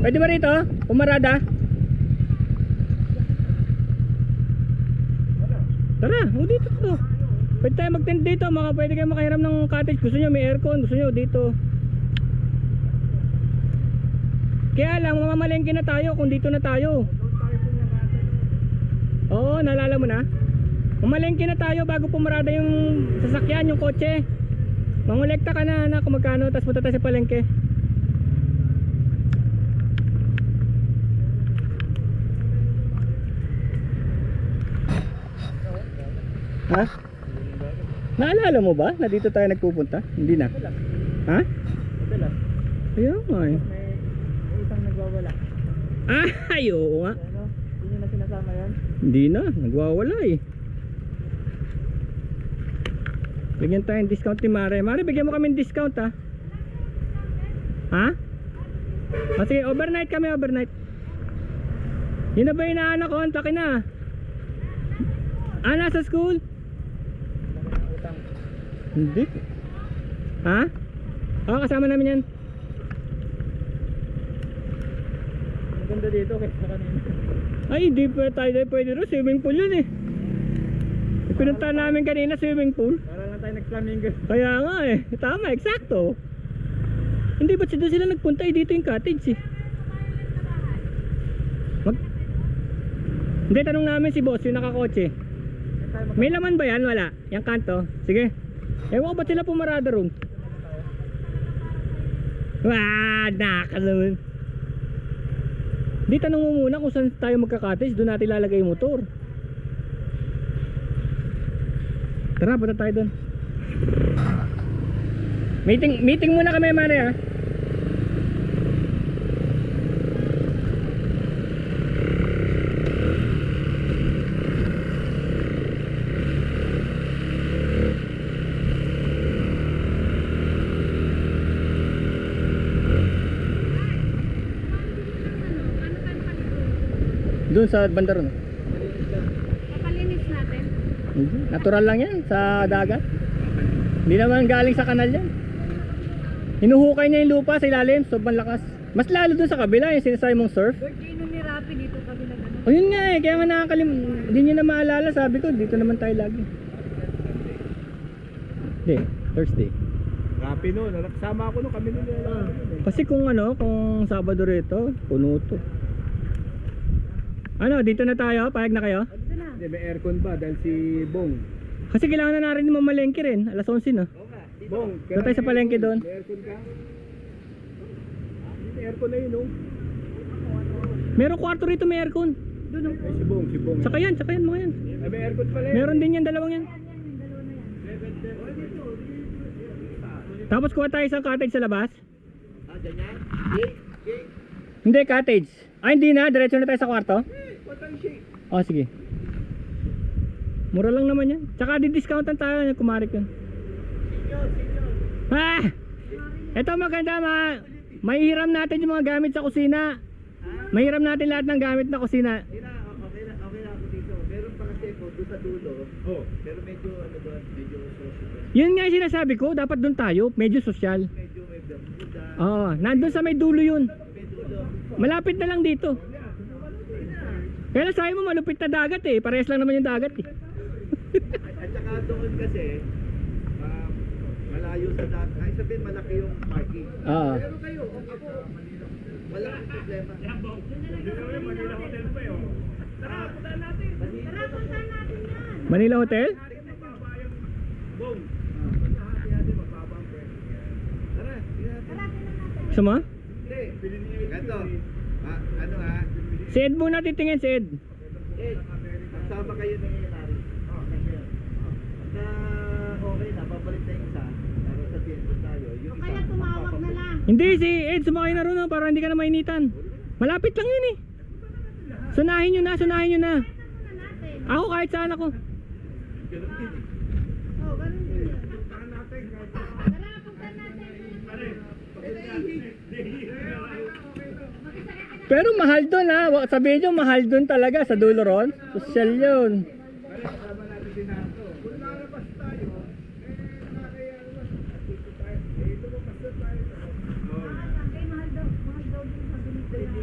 Pwede ba rito? Pumarada? Tara, dito to. Pwede tayo mag-tent dito, pwede kayo makahiram ng cottage. Gusto nyo may aircon, gusto nyo dito. Kaya lang, mamamalengke na tayo kung dito na tayo. Oo, naalala mo na? Mamalengke na tayo bago pumarada yung sasakyan, yung kotse. Mangolekta ka na anak kung magkano, tapos punta tayo sa palengke. Ha? Naalala mo ba na dito tayo nagpupunta? Hindi na. Ha? Madalas. Ayun nga eh. May isang nagwawala. Oo nga. Ano? Hindi na sinasama yan? Hindi na, nagwawala eh. Bigyan tayong discount ni Mare. Mare, bigyan mo kami ng discount ha. Ha? Sige, overnight kami, overnight. Yun na ba yung inaanak ko? Antakin na. Nasa school? Hindi. Ha? Kasama namin yan. Maganda dito kaysa kanina. Ay, hindi pa tayo pwede rin. Swimming pool yun eh. Pinunta namin kanina swimming pool. Para lang tayo nag-flamingo. Kaya nga eh. Tama, eksakto. Hindi, ba't doon sila nagpunta eh? Dito yung cottage eh. Hindi, tanong namin si boss, yung nakakotse. May laman ba yan? Wala. Yung kanto. Sige. Ewan ko ba't sila pumarada ron? Naka naman. Hindi, tanong mo muna kung saan tayo magka-cottage. Doon natin lalagay yung motor. Tara, punta tayo doon. Meeting muna kami, Mare ha. Doon sa banda ron. Papalinis natin. Natural lang yan sa dagat. Hindi naman galing sa kanal yan. Hinuhukay niya yung lupa sa ilalim, sobrang lakas. Mas lalo dun sa kabila, yung sinasabi mong surf. Birthday nun ni Rapi dito kabila ganun. O yun nga eh, kaya nga hindi nyo na maalala. Sabi ko, dito naman tayo lagi. Hindi, Thursday. Rapi no, nakasama ako no, kami nun. Kasi kung Sabado rito, puno to. Ano, dito na tayo? Payag na kayo? Dito na. Hindi, may aircon ba dahil si Bong? Kasi kailangan na narin mamalengke rin. Alas 11 na. Bong, Doon tayo sa palengke doon. may aircon ka? May aircon na yun no? Meron kwarto rito, may aircon. Doon ang Ay, si Bong. Saka yan, mga yan. Ay, may aircon pala yun. Meron din yan, dalawang yan. Tapos kuha tayo sa cottage sa labas. Ah, ganyan? Shake. Hindi, cottage. Hindi na, diretso na tayo sa kwarto. Patang shake. Sige. Mura lang naman yan. Tsaka di-discountan tayo, kumarik yun. Ito maganda, mahihiram natin yung mga gamit sa kusina. Mahihiram natin lahat ng gamit na kusina. Okay na ako dito. Meron pa kasi ako doon sa dulo. Oh. Pero medyo medyo social. Yun nga yung sinasabi ko, dapat doon tayo, medyo sosyal. Medyo may bermuda. Oo, nandun sa may dulo yun. May dulo. Malapit na lang dito. Kaya lang sabi mo malupit na dagat eh. Parehas lang naman yung dagat eh. At saka doon kasi malayo sa dagat. Ay sabihin malaki yung parking. Oo. Pero kayo, ako wala akong problema. Manila Hotel pa yun. Tara, punta natin. Tara, punta natin yan. Manila Hotel? Bong. Tara, tingnan natin. Tara, tingnan natin. Gusto mo? Hindi. Ganto. Ano ha? Si Ed muna titingin, si Ed. Magsama kayo ng nangyayari. Na okay na, babalik na yung isa. Pero sabihin ko tayo. O Yung kaya tumawag na lang. Hindi, si Ed sumakay na ron para hindi ka na mainitan. Malapit lang yun eh. Sunahin nyo na. Muna natin. Ako kahit saan ako. Oh, ganun din. Tara, punta natin. Pero mahal doon ha. Sabihin nyo mahal doon talaga sa dulo ron. Social yun. Ay, mahal daw din sa binigay.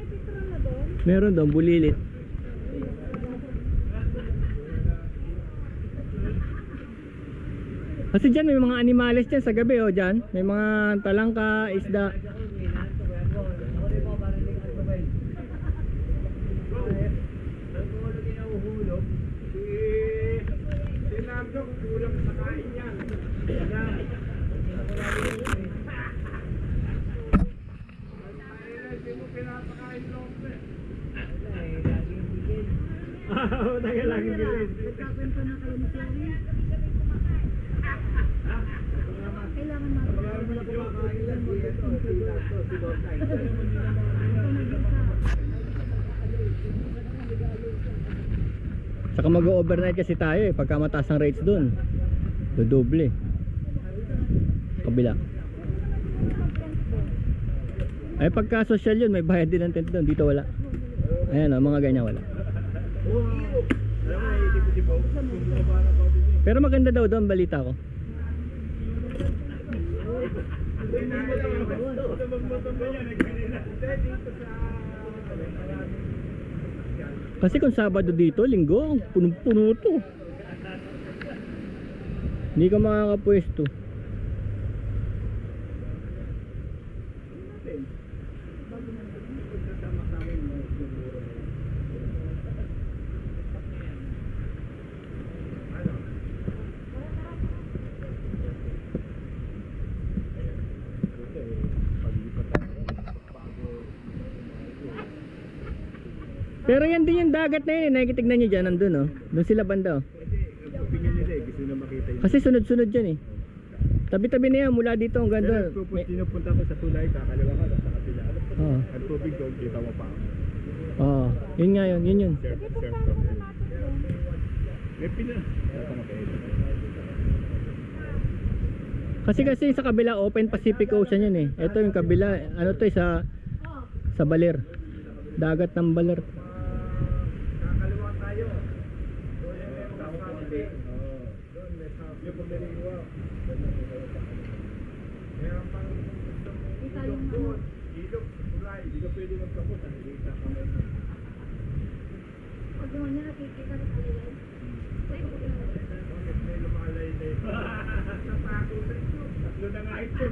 may petrol na doon? Meron doon, bulilit. Kasi dyan may mga animales dyan sa gabi, oh, dyan. May mga talangka, isda. Si Nardo, kulang sa kain yan. Hindi mo pinapakain lobster. Oo, tagal lang yung bilhin. Nagkakwento na kayo ni Sherry. Kailangan Saka mag-overnight kasi tayo eh, pagka mataas ang rates doon. Dodoble. Kabila. Ay pagka social yun, may bayad din ng tent doon. Dito wala. Ayan o, mga ganyan wala. Alam mo, naisip ko si Bob. Kung bumaba na ba din eh. Pero maganda daw doon, balita ko. Hindi mo lang ang gusto. Magmotor ba yan? Kanina. Dito sa... Kasi kung Sabado dito, Linggo, punong-puno to. Hindi ka makakapwesto. Pero yan din yung dagat na yun, nakikitignan nyo dyan, nandun oh. Doon sila banda oh. Ang opinion nila eh, gusto na makita yun. Kasi sunod-sunod dyan eh. Tabi-tabi na yan, mula dito hanggang doon. Pero pinupunta ko sa tulay, kakaliwa ka, sa kapila. Oo. Ang tubig doon, kita mo pa. Oo, yun nga yun, yun. Surf. May pina. Tatama kayo. Kasi sa kabila, Open Pacific Ocean yun eh. Ito yung kabila, ano to eh, sa Baler. Dagat ng Baler. Kakaliwa tayo. Doon yung kapatid. Doon may sabi. Yung pagdaliwa. Meron pang ilog doon. Ilog, tulay. Hindi ka pwede magkapot. Nakikita ka mo. Pag naman niya nakikita sa kalilan. May lumalay na ito. Natakot na ito. Tatlo na nga ito.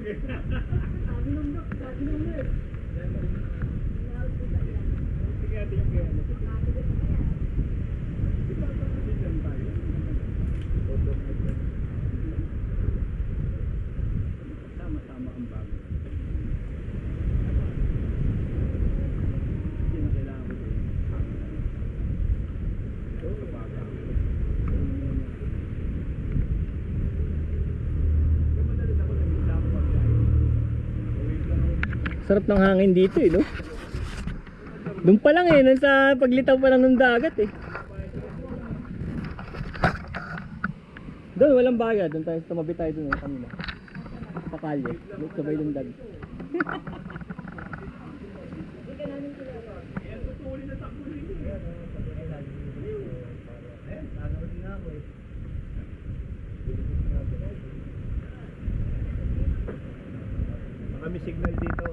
Sabi nung dok, sabi nung nurse. Sige natin yung kaya. Sama-sama ang bago. Hindi na kailangan ko din. Sa baga. Madalas ako nag-isa ako pagkain. Uwing lang ako. Sarap ng hangin dito eh, no? Doon pa lang eh, nung sa paglitaw pa lang ng dagat eh. Doon, walang baga. Doon tayo, tumabi tayo doon eh, kanina. Sa kalye, sabay lundag. Baka may signal dito.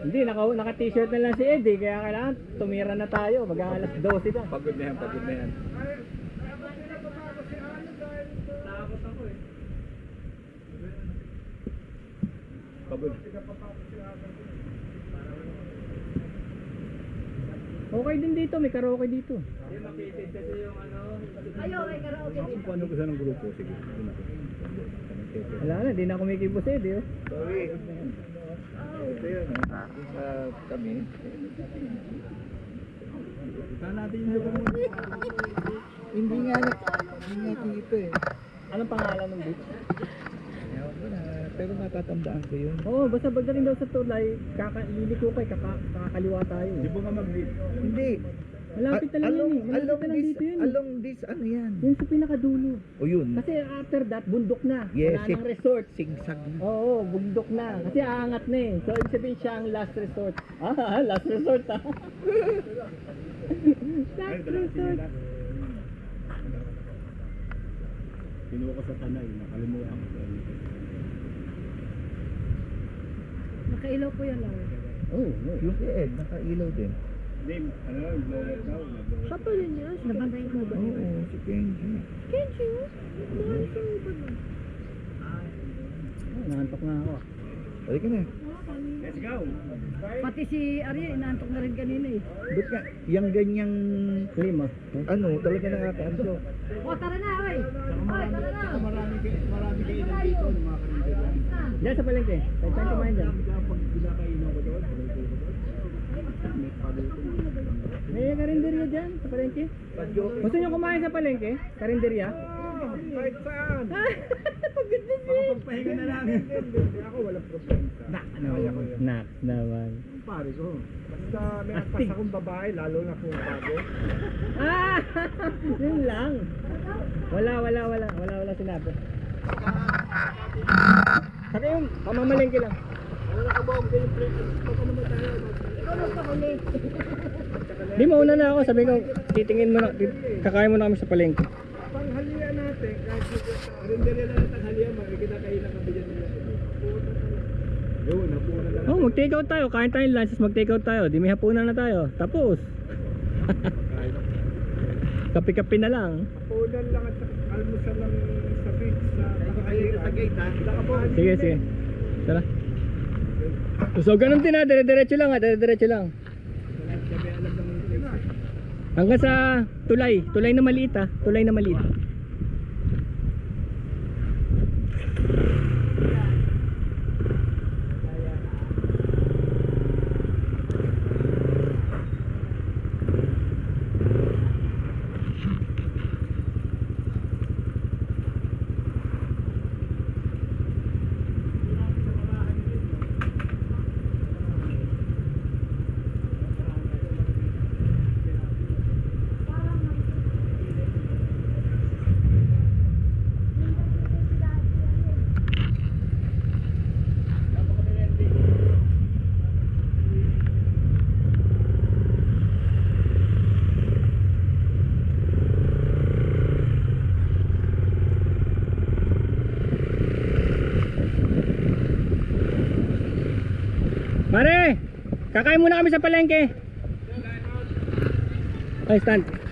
Hindi, naka-t-shirt na lang si Ed eh, kaya kailangan tumira na tayo, mag-alas 12 na. Pagod na yan, pagod na yan. Pagod. Okay din dito, may karaoke dito. Ayaw, may karaoke din. Kung ano gusto ng grupo, sige. Doon ako. Wala na, di na kumikibo si Ed eh. Oh. Sorry. Ito yun. Kami. Saan natin yung lugar mo? Hindi nga dito eh. Anong pangalan ng beach? pero natatandaan ko yun. Oo, basta pagdating daw sa tulay, liliko kay kakaliwa tayo. Di ba nga mag-lead? Hindi. Malapit na lang yun eh. Malapit na lang dito yun eh. Along this, ano yan? Yun sa pinakadulo. O yun. Kasi after that, bundok na. Yes, Wala nang resort. Sigsag na. Oo, bundok na. Kasi aangat na eh. So, ibig sabihin siya ang last resort. Ah, last resort ah. Last resort. Kinuha ko sa tanay, nakalimutan ko. Nakailaw po yan lang. Oh, Yung kay Ed, nakailaw din. Hindi, ano, blower daw. Siya pa rin yan. Nabantay mo ba? Oo, si Kenji. Kenji, mahal siya mo ba? nangantok na ako. Halika na. Let's go! Pati si Arya, inaantok na rin kanina eh. Ba't ka, yung ganyang, Lima. ano, talaga nakakaanto. O, tara na, oy! Oy, tara na! Marami kayo nandito, ng mga karinderya. Diyan sa palengke. Kahit saan kumain dyan. Pag pinakainan ko doon, pag ko doon, may paluto. May karinderya dyan sa palengke. Gusto nyo kumain sa palengke? Karinderya? Kahit saan! Goodness Makapagpahinga na lang. Hindi ako, walang problema. Nak naman. Pare ko. Basta may agpas akong babae, lalo na kung bago. Ah! Yun lang. Wala sinabi. Saka yung pamamalengke lang. Ano na kabawang kayo, pre? Baka naman tayo. Ikaw na pa huli. Di mauna na ako. Sabi ko, titingin mo na, kakain mo na kami sa palengke. Panghalian natin, kahit yung rinderya na lang tanghalian, makikita kayo na kabilan nila. Yun, napunan lang. Oh, mag-take out tayo. Kain tayo lunch, tapos mag-take out tayo. Di may hapunan na tayo. Tapos. Kapi-kapi na lang. Napunan lang at almusal lang sa beach, sa gate, ha? Sige, sige. Tara. So, ganun din ha. Dire-diretso lang ha. Dire-diretso lang. Hanggang sa tulay. Tulay na maliit ha. Tulay na maliit. Mare, kakain muna kami sa palengke. Ay, stand.